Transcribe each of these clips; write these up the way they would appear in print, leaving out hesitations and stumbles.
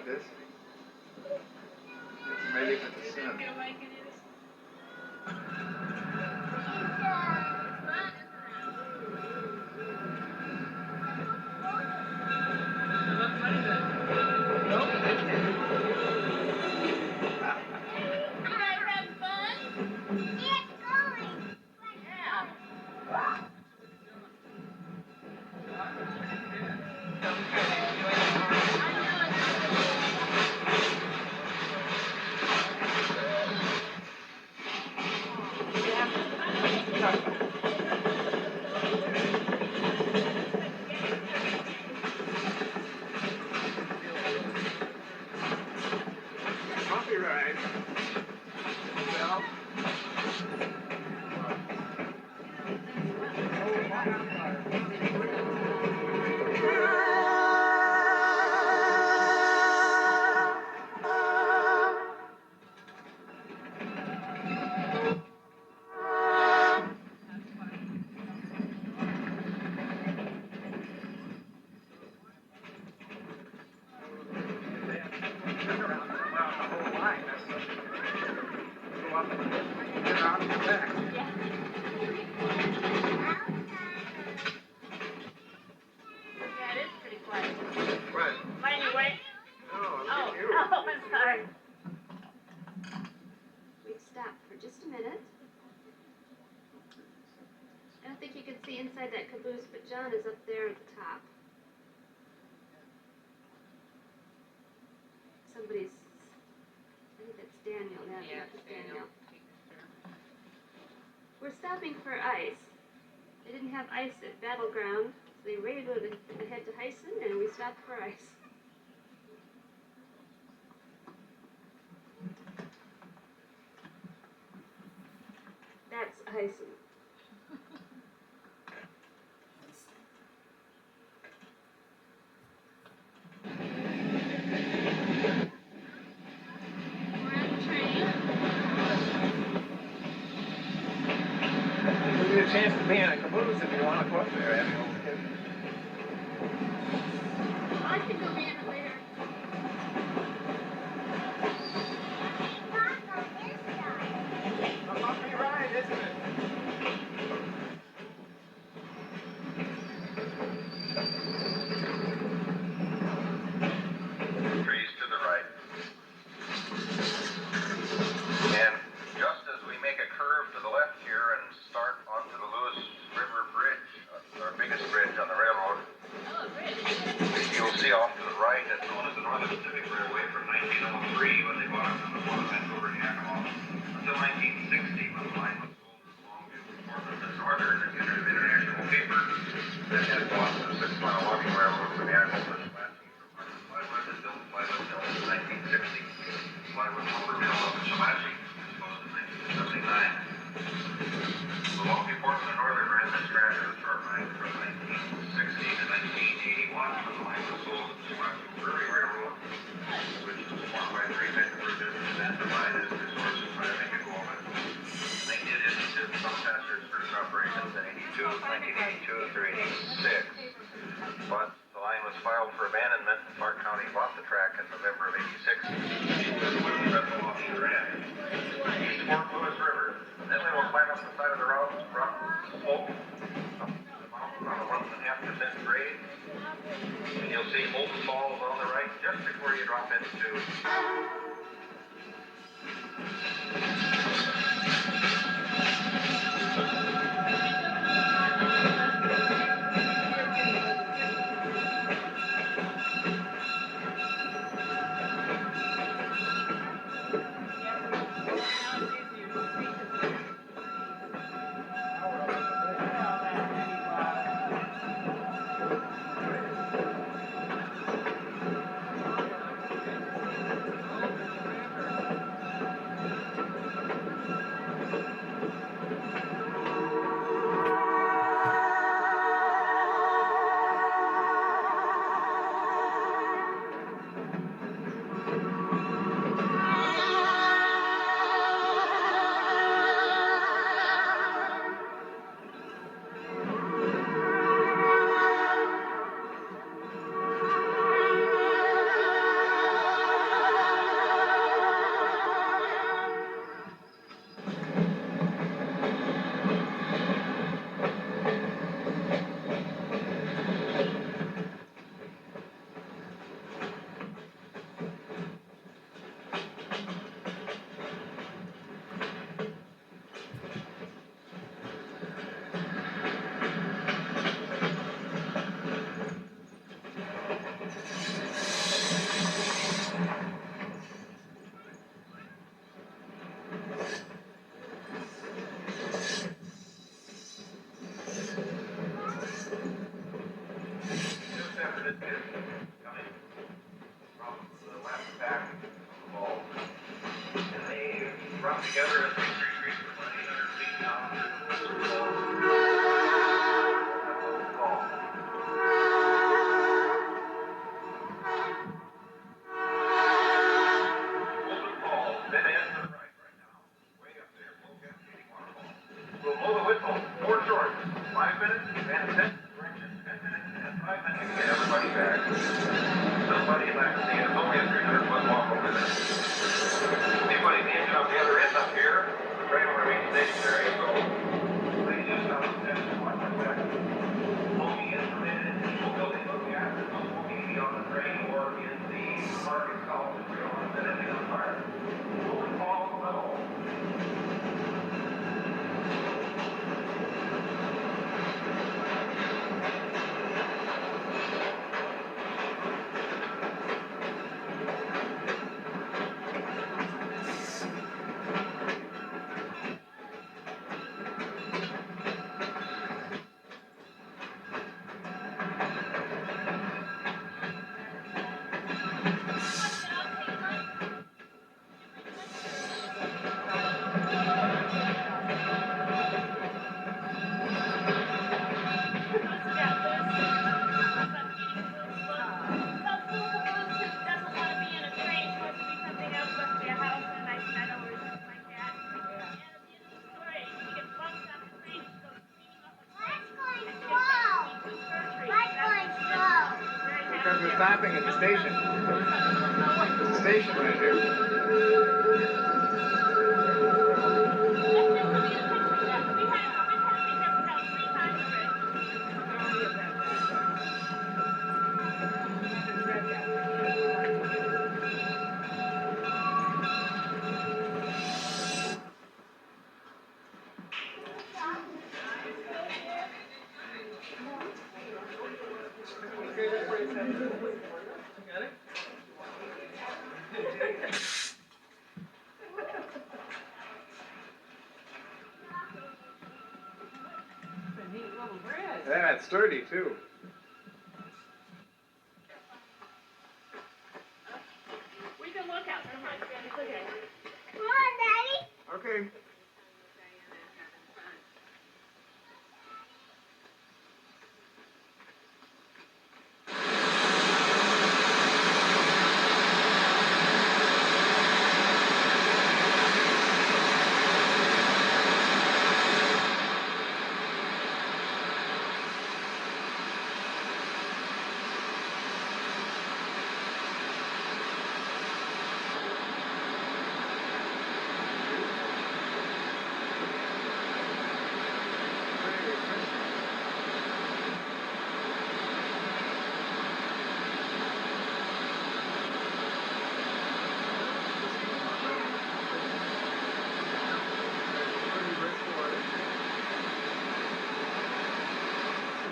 this. It's maybe if it's a sin. Copyright. Well. Inside that caboose, but John is up there at the top. Somebody's, I think that's Daniel. Yeah, that's Daniel. We're stopping for ice. They didn't have ice at Battleground, so they radioed ahead to Hyson, and we stopped for ice. That's Hyson. A chance to be in a caboose if you want to go up there. I can go be in it later. A bumpy ride, isn't it? Trees to the right. And just as we make a curve to the left here and start onto the Lewis River Bridge, our biggest bridge on the railroad, you'll see off to the right, it's known as the Northern Pacific Railway from 1903 when they bought it from the Port of Vancouver and Yakima until 1960 when the line was sold to Longview Portland and Northern International Paper that had bought the 6-mile logging railroad from Yakima to Chelatchie from Hartford Plywood and built Plywood Mill in 1960. Plywood lumber mill up in Chelatchie was closed in 1979. The Longview Portland and Northern ran this track as a short line from 1960 to 1981 when the line was sold to the Chelatchie Prairie Railroad, which was formed by 3 Vancouver businesses and provided resources by make it go on. They did institute some passenger express operations in 1982 through 86. But the line was filed for abandonment and Clark County bought the track in November of 86. Fort Lewis River. Then we will climb up the side of the rock slope up the mountain on a 1.5% grade. And you'll see Moulton Falls on the right just before you drop into minutes is coming from the left back of the ball. And they run together as they retreat for 1,800 feet down to the ball. Dead end to the right now. Way up there. We'll blow the whistle. 4 short. 5 minutes and 10 corrections. 10 minutes and 5 minutes to get everybody back. Somebody like to see it. It's only a 300-foot walk over there. Anybody the engine on the other end up here? The train will remain stationary. So please just stop and watch our back. Smoking is permitted in people building on the acid. No smoking on the train or in the park itself. If we don't want to set anything on fire. Open fall at all. Because we're stopping at the station. There's a station right here. Yeah, it's sturdy too. We can look out for mine. Okay. Come on, Daddy. Okay.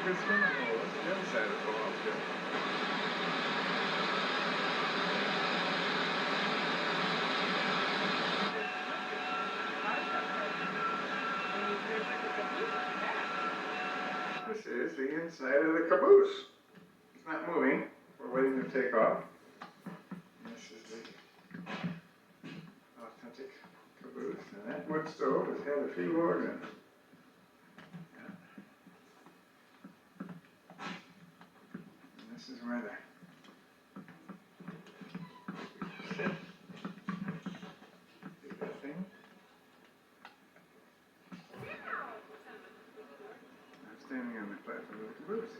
Good swimming hole. That's the other side of the ball. This is the inside of the caboose. It's not moving. We're waiting to take off. This is the authentic caboose. And that wood stove has had a few logs in it. This is where the sit. See that thing? I'm standing on the platform of the caboose.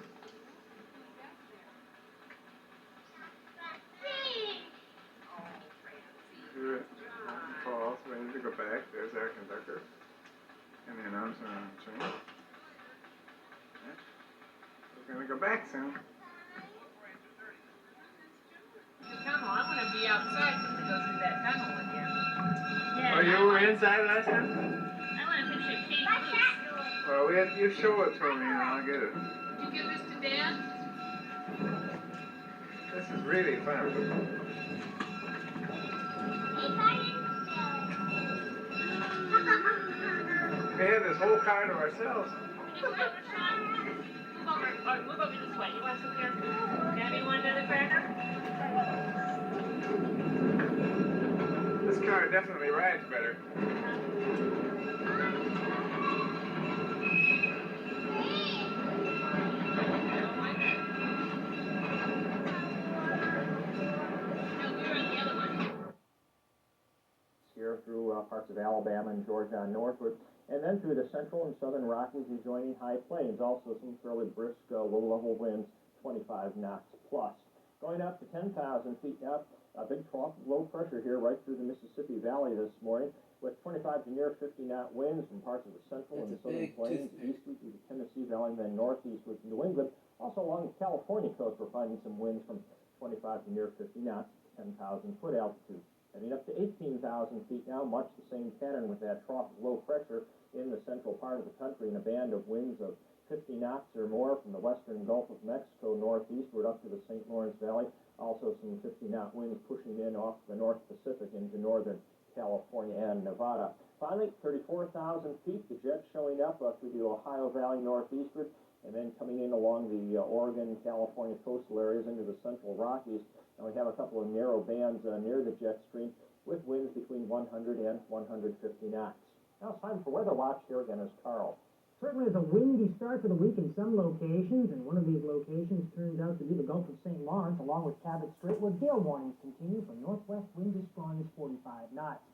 Here it falls, ready to go back. There's our conductor. And the announcer on the train. We're going to go back soon. Tunnel. I want to be outside when we go through that tunnel again. Yeah. Oh, you were inside last time? I want to picture Kate Moose. Well, you show it to me and I'll get it. Did you give this to Dad? This is really fun. We had this whole car to ourselves. Can you grab a shot? Move Or move over this way. You want some here? Gabby, you want another cracker? This car definitely rides better. Here through parts of Alabama and Georgia on northward, and then through the central and southern Rockies rejoining high plains. Also some fairly brisk low-level winds, 25 knots plus. Going up to 10,000 feet now, a big trough of low pressure here right through the Mississippi Valley this morning, with 25 to near 50-knot winds from parts of the central and southern plains, eastward through the Tennessee Valley, and then northeastward to New England. Also along the California coast, we're finding some winds from 25 to near 50 knots, 10,000 foot altitude. Heading up to 18,000 feet now, much the same pattern with that trough of low pressure in the central part of the country and a band of winds of 50 knots or more from the western Gulf of Mexico northeastward up to the St. Lawrence Valley. Also some 50-knot winds pushing in off the North Pacific into northern California and Nevada. Finally, 34,000 feet, the jets showing up through the Ohio Valley northeastward and then coming in along the Oregon, California coastal areas into the central Rockies. And we have a couple of narrow bands near the jet stream with winds between 100 and 150 knots. Now it's time for Weather Watch. Here again is Carl. Certainly is a windy start to the week in some locations, and one of these locations turns out to be the Gulf of St. Lawrence, along with Cabot Strait, where gale warnings continue for northwest winds as strong as 45 knots.